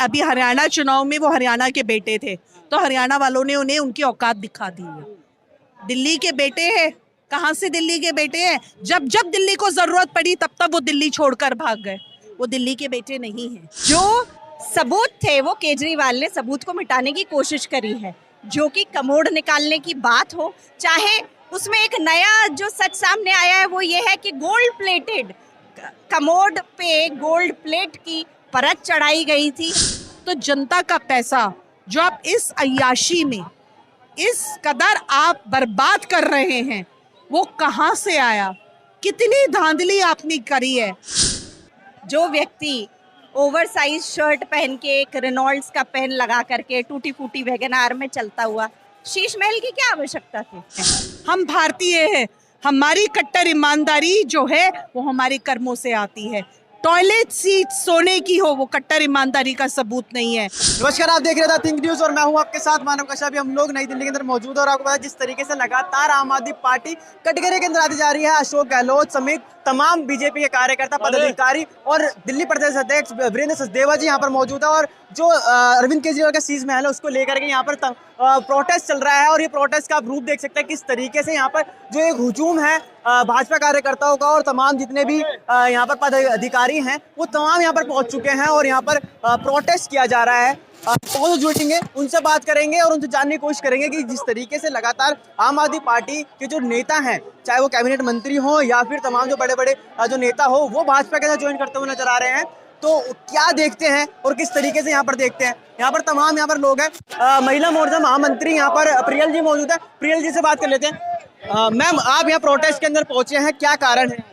अभी हरियाणा चुनाव में वो हरियाणा के बेटे थे, तो हरियाणा वालों ने उन्हें उनकी औकात दिखा दी है। दिल्ली के बेटे हैं, कहाँ से दिल्ली के बेटे हैं? जब जब दिल्ली को जरूरत पड़ी तब तब वो दिल्ली छोड़कर भाग गए। वो दिल्ली के बेटे नहीं हैं। जो सबूत थे वो केजरीवाल ने सबूत को मिटाने की कोशिश करी है, जो कि कमोड निकालने की बात हो, चाहे उसमें एक नया जो सच सामने आया है वो ये है कि गोल्ड प्लेटेड कमोड पे गोल्ड प्लेट की परत चढ़ाई गई थी। तो जनता का पैसा जो आप इस अय्याशी में इस कदर आप बर्बाद कर रहे हैं, वो कहाँ से आया? कितनी धांधली आपने करी है? जो व्यक्ति ओवरसाइज शर्ट पहन के एक रेनॉल्ड्स का पेन लगा करके टूटी फूटी वैगन में चलता हुआ, शीश महल की क्या आवश्यकता थी? हम भारतीय हैं, हमारी कट्टर ईमानदारी जो है वो हमारे कर्मों से आती है। टॉयलेट सीट सोने की हो वो कट्टर ईमानदारी का सबूत नहीं है। नमस्कार, आप देख रहे थे थिंक न्यूज और मैं हूं आपके साथ मानव कश्यप। हम लोग नई दिल्ली के अंदर मौजूद है और आपको पता है जिस तरीके से लगातार आम आदमी पार्टी कटघरे के अंदर आती जा रही है, अशोक गहलोत समेत तमाम बीजेपी के कार्यकर्ता पदाधिकारी और दिल्ली प्रदेश अध्यक्ष वीरेंद्र सचदेवा जी यहाँ पर मौजूद है। और जो अरविंद केजरीवाल का शीश महल है उसको लेकर के यहाँ पर प्रोटेस्ट चल रहा है और ये प्रोटेस्ट का आप रूप देख सकते हैं किस तरीके से यहाँ पर जो एक हुजूम है भाजपा कार्यकर्ताओं का और तमाम जितने भी यहाँ पर पदाधिकारी हैं वो तमाम यहाँ पर पहुंच चुके हैं और यहाँ पर प्रोटेस्ट किया जा रहा है। वो जुटेंगे, उनसे बात करेंगे और उनसे जानने की कोशिश करेंगे कि जिस तरीके से लगातार आम आदमी पार्टी के जो नेता हैं, चाहे वो कैबिनेट मंत्री हो या फिर तमाम जो बड़े बड़े जो नेता हो, वो भाजपा के साथ ज्वाइन करते हुए नजर आ रहे हैं। तो क्या देखते हैं और किस तरीके से यहाँ पर देखते हैं, यहाँ पर तमाम यहाँ पर लोग हैं। महिला मोर्चा महामंत्री यहाँ पर प्रियल जी मौजूद है, प्रियल जी से बात कर लेते हैं। मैम, आप यहाँ प्रोटेस्ट के अंदर पहुंचे हैं, क्या कारण है?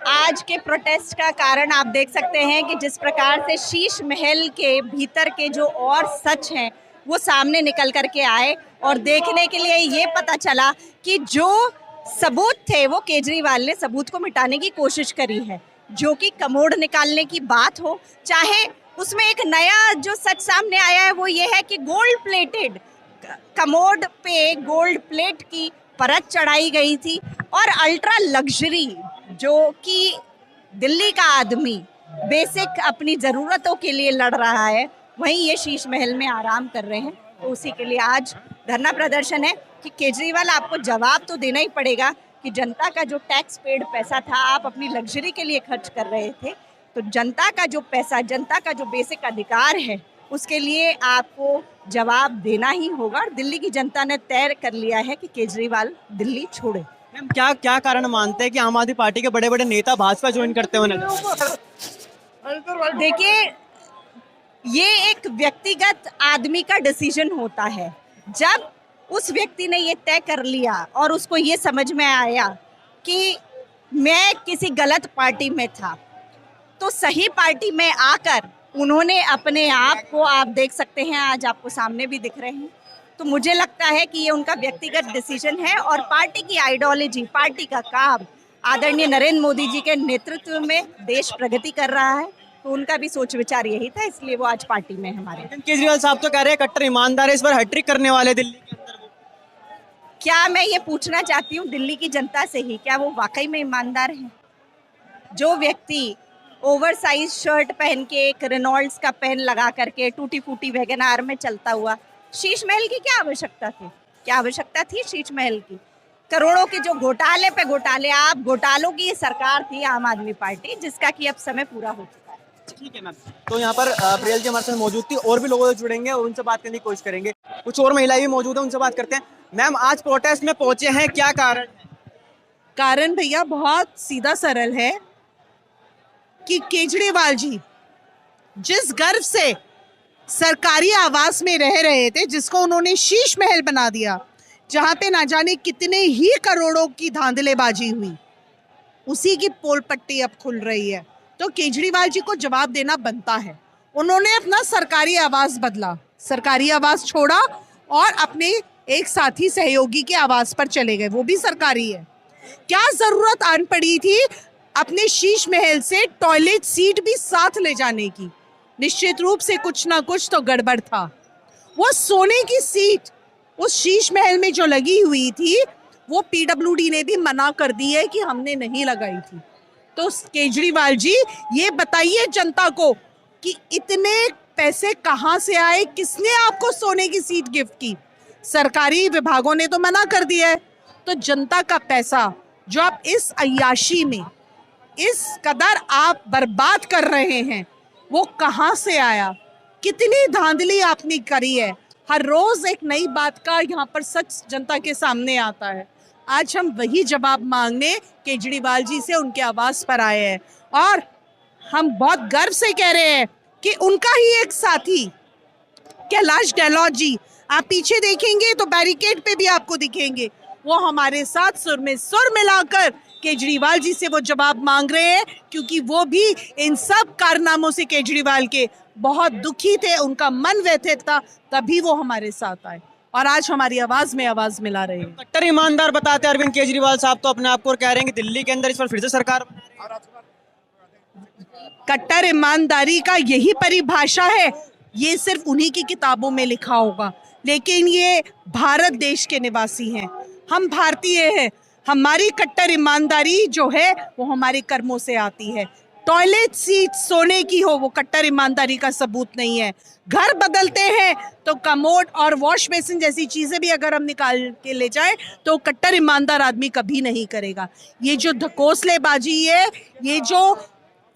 आज के प्रोटेस्ट का कारण आप देख सकते हैं कि जिस प्रकार से शीश महल के भीतर के जो और सच हैं वो सामने निकल करके आए और देखने के लिए ये पता चला कि जो सबूत थे वो केजरीवाल ने सबूत को मिटाने की कोशिश करी है, जो कि कमोड निकालने की बात हो, चाहे उसमें एक नया जो सच सामने आया है वो ये है कि गोल्ड प्लेटेड कमोड पे गोल्ड प्लेट की परत चढ़ाई गई थी और अल्ट्रा लग्जरी जो कि दिल्ली का आदमी बेसिक अपनी ज़रूरतों के लिए लड़ रहा है, वहीं ये शीश महल में आराम कर रहे हैं। तो उसी के लिए आज धरना प्रदर्शन है कि केजरीवाल आपको जवाब तो देना ही पड़ेगा कि जनता का जो टैक्स पेड पैसा था आप अपनी लग्जरी के लिए खर्च कर रहे थे, तो जनता का जो पैसा, जनता का जो बेसिक अधिकार है उसके लिए आपको जवाब देना ही होगा। और दिल्ली की जनता ने तय कर लिया है कि केजरीवाल दिल्ली छोड़े। मैम, क्या कारण मानते हैं कि आम आदमी पार्टी के बड़े बड़े नेता भाजपा ज्वाइन करते हुए नजर? देखिए, ये एक व्यक्तिगत आदमी का डिसीजन होता है। जब उस व्यक्ति ने ये तय कर लिया और उसको ये समझ में आया कि मैं किसी गलत पार्टी में था, तो सही पार्टी में आकर उन्होंने अपने आप को, आप देख सकते हैं आज आपको सामने भी दिख रहे हैं, तो मुझे लगता है कि ये उनका व्यक्तिगत डिसीजन है और पार्टी की आइडियोलॉजी, पार्टी का काम आदरणीय नरेंद्र मोदी जी के नेतृत्व में देश प्रगति कर रहा है, तो उनका भी सोच विचार यही था, इसलिए वो आज पार्टी में हमारे। केजरीवाल साहब तो कह रहे हैं कट्टर ईमानदार है, इस बार हैट्रिक करने वाले दिल्ली के अंदर। क्या मैं ये पूछना चाहती हूँ दिल्ली की जनता से ही, क्या वो वाकई में ईमानदार हैं? जो व्यक्ति ओवरसाइज शर्ट पहन के एक रेनॉल्ड्स का पेन लगा करके टूटी फूटी वैगन में चलता हुआ, शीश महल की क्या आवश्यकता थी? क्या आवश्यकता थी शीश महल की? करोड़ों के जो घोटाले पे घोटाले, आप घोटालों की सरकार थी आम आदमी पार्टी, जिसका कि अब समय पूरा हो चुका है। ठीक है मैम, तो यहाँ पर प्रियल जी हमारे साथ मौजूद थी, और भी लोगों से जुड़ेंगे और उनसे बात करने की कोशिश करेंगे। कुछ और महिलाएं भी मौजूद है, उनसे बात करते हैं। मैम, आज प्रोटेस्ट में पहुंचे हैं, क्या कारण? कारण भैया बहुत सीधा सरल है कि केजरीवाल जी जिस गर्व से सरकारी आवास में रह रहे थे, जिसको उन्होंने शीश महल बना दिया, जहां पे ना जाने कितने ही करोड़ों की धांधलेबाजी हुई, उसी की पोल पट्टी अब खुल रही है। तो केजरीवाल जी को जवाब देना बनता है। उन्होंने अपना सरकारी आवास बदला, सरकारी आवास छोड़ा और अपने एक साथी सहयोगी के आवास पर चले गए, वो भी सरकारी है। क्या जरूरत आन पड़ी थी अपने शीश महल से टॉयलेट सीट भी साथ ले जाने की? निश्चित रूप से कुछ ना कुछ तो गड़बड़ था। वो सोने की सीट उस शीश महल में जो लगी हुई थी, वो पीडब्ल्यूडी ने भी मना कर दी है कि हमने नहीं लगाई थी। तो केजरीवाल जी, ये बताइए जनता को कि इतने पैसे कहाँ से आए, किसने आपको सोने की सीट गिफ्ट की। सरकारी विभागों ने तो मना कर दिया है, तो जनता का पैसा जो आप इस अय्याशी में इस कदर आप बर्बाद कर रहे हैं, वो कहाँ से आया, कितनी धांधली आपने करी है। हर रोज एक नई बात का यहाँ पर सच जनता के सामने आता है। आज हम वही जवाब मांगने केजरीवाल जी से उनके आवास पर आए हैं, और हम बहुत गर्व से कह रहे हैं कि उनका ही एक साथी कैलाश गहलोत जी, आप पीछे देखेंगे तो बैरिकेड पे भी आपको दिखेंगे, वो हमारे साथ सुर में सुर मिलाकर केजरीवाल जी से वो जवाब मांग रहे हैं, क्योंकि वो भी इन सब कारनामों से केजरीवाल के बहुत दुखी थे, उनका मन व्यथित था, तभी वो हमारे साथ आए और आज हमारी आवाज में आवाज मिला रहे हैं। कट्टर ईमानदार बताते हैं अरविंद केजरीवाल साहब तो अपने आप को, और कह रहे हैं कि दिल्ली के अंदर इस बार फिर से सरकार। कट्टर ईमानदारी का यही परिभाषा है, ये सिर्फ उन्हीं की किताबों में लिखा होगा, लेकिन ये भारत देश के निवासी हैं, हम भारतीय हैं। हमारी कट्टर ईमानदारी जो है वो हमारे कर्मों से आती है। टॉयलेट सीट सोने की हो, वो कट्टर ईमानदारी का सबूत नहीं है। घर बदलते हैं तो कमोड और वॉश बेसिन जैसी चीजें भी अगर हम निकाल के ले जाएं तो कट्टर ईमानदार आदमी कभी नहीं करेगा। ये जो ढकोसलेबाजी है, ये जो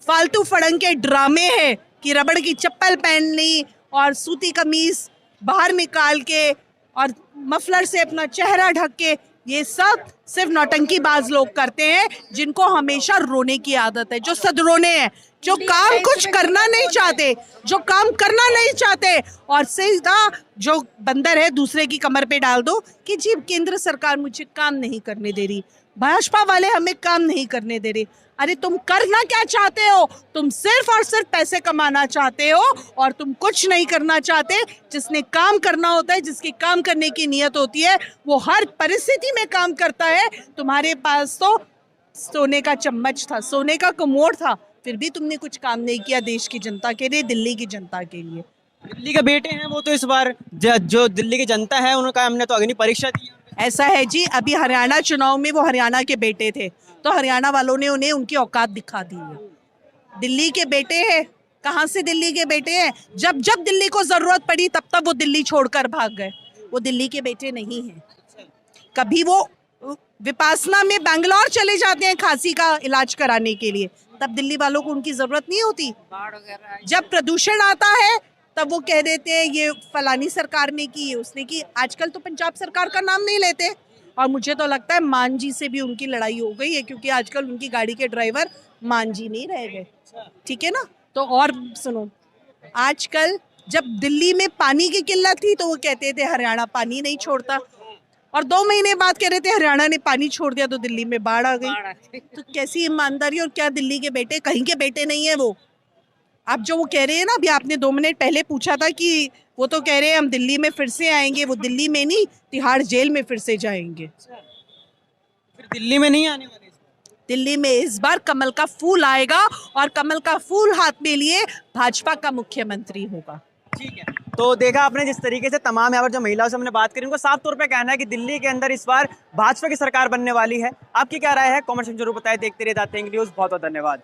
फालतू फड़ंग के ड्रामे हैं कि रबड़ की चप्पल पहन ली और सूती कमीज बाहर निकाल के और मफलर से अपना चेहरा ढक के, ये सब सिर्फ नौटंकीबाज लोग करते हैं, जिनको हमेशा रोने की आदत है, जो सदरोने हैं, जो काम कुछ करना नहीं चाहते, जो काम करना नहीं चाहते, और सीधा जो बंदर है दूसरे की कमर पे डाल दो कि जी केंद्र सरकार मुझे काम नहीं करने दे रही, भाजपा वाले हमें काम नहीं करने दे रहे। अरे तुम करना क्या चाहते हो? तुम सिर्फ और सिर्फ पैसे कमाना चाहते हो और तुम कुछ नहीं करना चाहते। जिसने काम करना होता है, जिसकी काम करने की नियत होती है, वो हर परिस्थिति में काम करता है। तुम्हारे पास तो सोने का चम्मच था, सोने का कमोड था, फिर भी तुमने कुछ काम नहीं किया देश की जनता के लिए, दिल्ली की जनता के लिए। दिल्ली के बेटे हैं वो, तो इस बार जो दिल्ली की जनता है उन्होंने कहा हमने तो अग्नि परीक्षा दी है। ऐसा है जी, अभी हरियाणा चुनाव में वो हरियाणा के बेटे थे, तो हरियाणा वालों ने उन्हें उनकी औकात दिखा दी है। दिल्ली के बेटे हैं, कहाँ से दिल्ली के बेटे हैं? जब जब दिल्ली को जरूरत पड़ी तब तब वो दिल्ली छोड़कर भाग गए। वो दिल्ली के बेटे नहीं हैं। कभी वो विपासना में बैंगलोर चले जाते हैं खांसी का इलाज कराने के लिए, तब दिल्ली वालों को उनकी जरूरत नहीं होती। जब प्रदूषण आता है तब वो कह देते हैं ये फलानी सरकार ने की, उसने की। आजकल तो पंजाब सरकार का नाम नहीं लेते, और मुझे तो लगता है मान जी से भी उनकी लड़ाई हो गई है, क्योंकि आजकल उनकी गाड़ी के ड्राइवर मान जी नहीं रह गए। ठीक है ना? तो और सुनो, आजकल जब दिल्ली में पानी की किल्लत थी तो वो कहते थे हरियाणा पानी नहीं छोड़ता, और 2 महीने बाद कह रहे थे हरियाणा ने पानी छोड़ दिया तो दिल्ली में बाढ़ आ गई। तो कैसी ईमानदारी, और क्या दिल्ली के बेटे? कहीं के बेटे नहीं है वो। आप जो वो कह रहे हैं ना, अभी आपने 2 मिनट पहले पूछा था कि वो तो कह रहे हैं हम दिल्ली में फिर से आएंगे, वो दिल्ली में नहीं, तिहाड़ जेल में फिर से जाएंगे। फिर दिल्ली में नहीं आने वाले? दिल्ली में इस बार कमल का फूल आएगा, और कमल का फूल हाथ में लिए भाजपा का मुख्यमंत्री होगा। ठीक है, तो देखा आपने जिस तरीके से तमाम यहाँ पर जो महिलाओं से हमने बात करी, उनको साफ तौर पे कहना है कि दिल्ली के अंदर इस बार भाजपा की सरकार बनने वाली है। आपकी क्या राय है? कमेंट सेक्शन जरूर बताएं। देखते रहिए द न्यूज़। बहुत बहुत धन्यवाद।